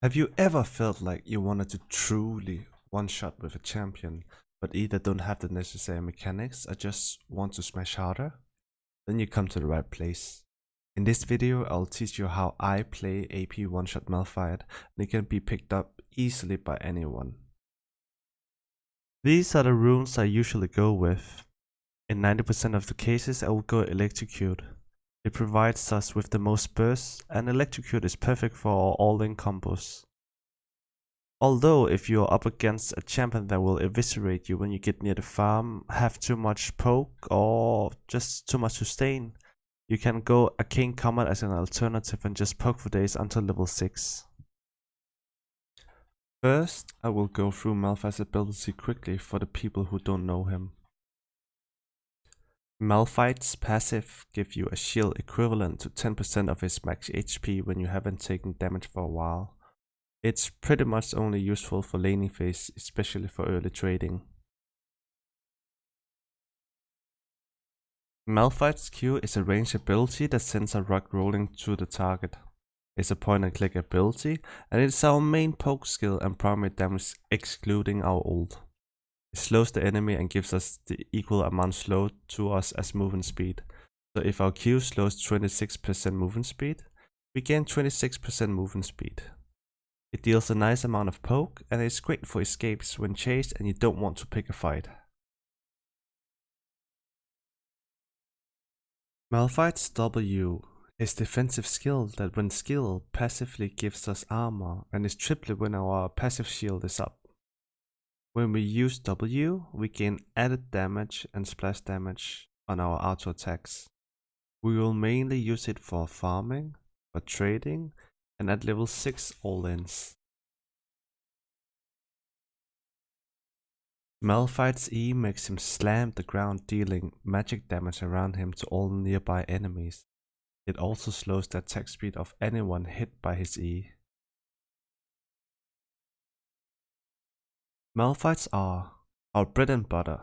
Have you ever felt like you wanted to truly one-shot with a champion, but either don't have the necessary mechanics or just want to smash harder? Then you come to the right place. In this video, I'll teach you how I play AP One Shot Malphite, and it can be picked up easily by anyone. These are the runes I usually go with. In 90% of the cases, I will go Electrocute. It provides us with the most bursts, and Electrocute is perfect for our all-in combos. Although if you are up against a champion that will eviscerate you when you get near the farm, have too much poke, or just too much sustain, you can go Arcane Comet as an alternative and just poke for days until level 6. First, I will go through Malphite's ability quickly for the people who don't know him. Malphite's passive gives you a shield equivalent to 10% of his max HP when you haven't taken damage for a while. It's pretty much only useful for laning phase, especially for early trading. Malphite's Q is a ranged ability that sends a rock rolling to the target. It's a point and click ability, and it's our main poke skill and primary damage excluding our ult. It slows the enemy and gives us the equal amount slow to us as movement speed. So if our Q slows 26% movement speed, we gain 26% movement speed. It deals a nice amount of poke, and it's great for escapes when chased and you don't want to pick a fight. Malphite's W is defensive skill that when skilled passively gives us armor and is triplet when our passive shield is up. When we use W, we gain added damage and splash damage on our auto attacks. We will mainly use it for farming, for trading, and at level 6 all-ins. Malphite's E makes him slam the ground, dealing magic damage around him to all nearby enemies. It also slows the attack speed of anyone hit by his E. Malphite's R, our bread and butter.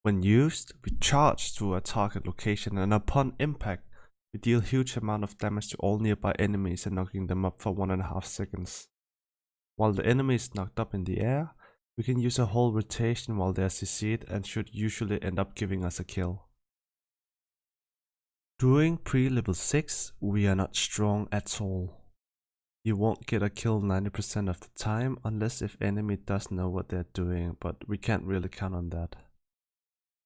When used, we charge to a target location, and upon impact, we deal huge amount of damage to all nearby enemies and knocking them up for 1.5 seconds. While the enemy is knocked up in the air, we can use a whole rotation while they are CC'd and should usually end up giving us a kill. During pre-level 6, we are not strong at all. You won't get a kill 90% of the time unless if enemy does know what they're doing, but we can't really count on that.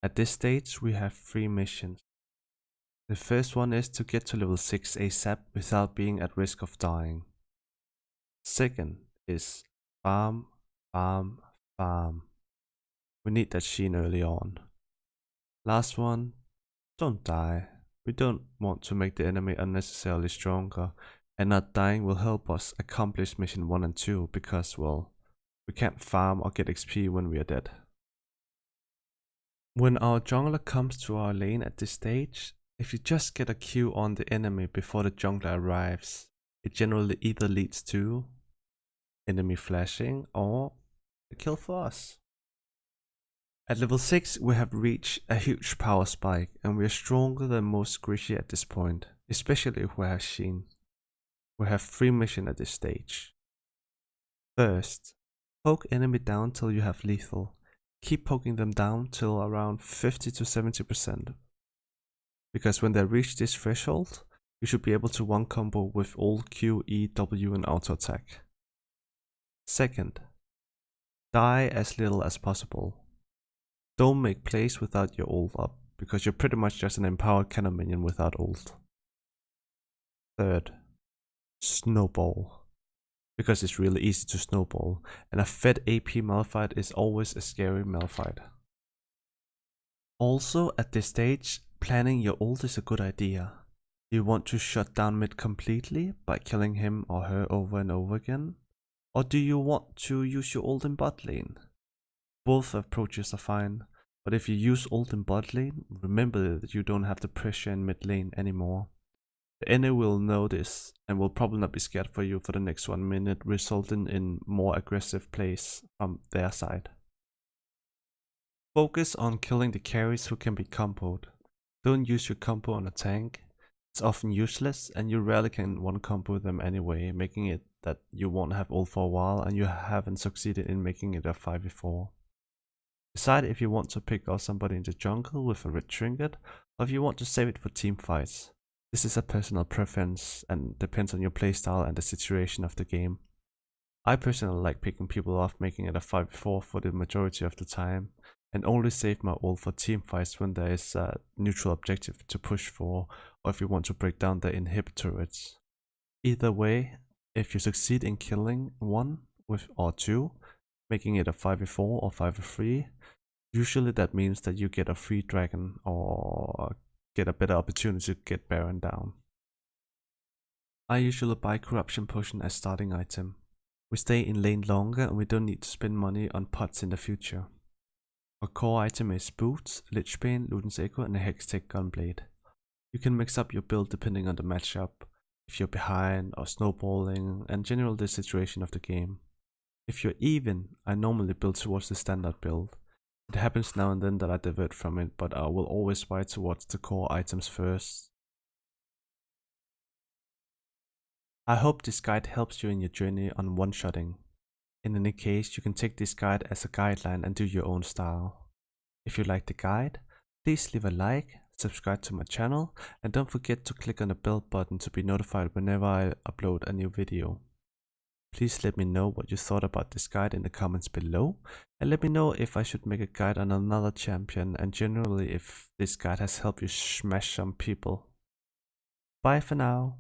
At this stage we have 3 missions. The first one is to get to level 6 ASAP without being at risk of dying. Second is farm, farm, farm. We need that sheen early on. Last one, don't die. We don't want to make the enemy unnecessarily stronger, and not dying will help us accomplish mission 1 and 2 because, well, we can't farm or get XP when we are dead. When our jungler comes to our lane at this stage, if you just get a Q on the enemy before the jungler arrives, it generally either leads to enemy flashing or a kill for us. At level 6 we have reached a huge power spike and we are stronger than most squishy at this point, especially if we have Sheen. We have 3 missions at this stage. First, poke enemy down till you have lethal. Keep poking them down till around 50 to 70%. Because when they reach this threshold, you should be able to one combo with all Q, E, W and auto attack. Second, die as little as possible. Don't make plays without your ult up, because you're pretty much just an empowered cannon minion without ult. Third, snowball. Because it's really easy to snowball, and a fed AP Malphite is always a scary Malphite. Also at this stage, planning your ult is a good idea. Do you want to shut down mid completely by killing him or her over and over again? Or do you want to use your ult in bot lane? Both approaches are fine, but if you use ult in bot lane, remember that you don't have the pressure in mid lane anymore. The enemy will know this and will probably not be scared for you for the next 1 minute, resulting in more aggressive plays from their side. Focus on killing the carries who can be comboed. Don't use your combo on a tank. It's often useless, and you rarely can one combo them anyway, making it that you won't have ult for a while and you haven't succeeded in making it a 5v4. Decide if you want to pick out somebody in the jungle with a red trinket, or if you want to save it for team fights. This is a personal preference and depends on your playstyle and the situation of the game. I personally like picking people off, making it a 5v4 for the majority of the time, and only save my ult for team fights when there is a neutral objective to push for, or if you want to break down the inhib turrets. Either way, if you succeed in killing one or two, making it a 5v4 or 5v3, usually that means that you get a free dragon or get a better opportunity to get Baron down. I usually buy Corruption Potion as starting item. We stay in lane longer and we don't need to spend money on pots in the future. Our core item is Boots, Lichbane, Luden's Echo and a Hextech Gunblade. You can mix up your build depending on the matchup, if you're behind or snowballing, and generally the situation of the game. If you're even, I normally build towards the standard build. It happens now and then that I divert from it, but I will always buy towards the core items first. I hope this guide helps you in your journey on one-shotting. In any case, you can take this guide as a guideline and do your own style. If you like the guide, please leave a like, subscribe to my channel, and don't forget to click on the bell button to be notified whenever I upload a new video. Please let me know what you thought about this guide in the comments below, and let me know if I should make a guide on another champion, and generally if this guide has helped you smash some people. Bye for now.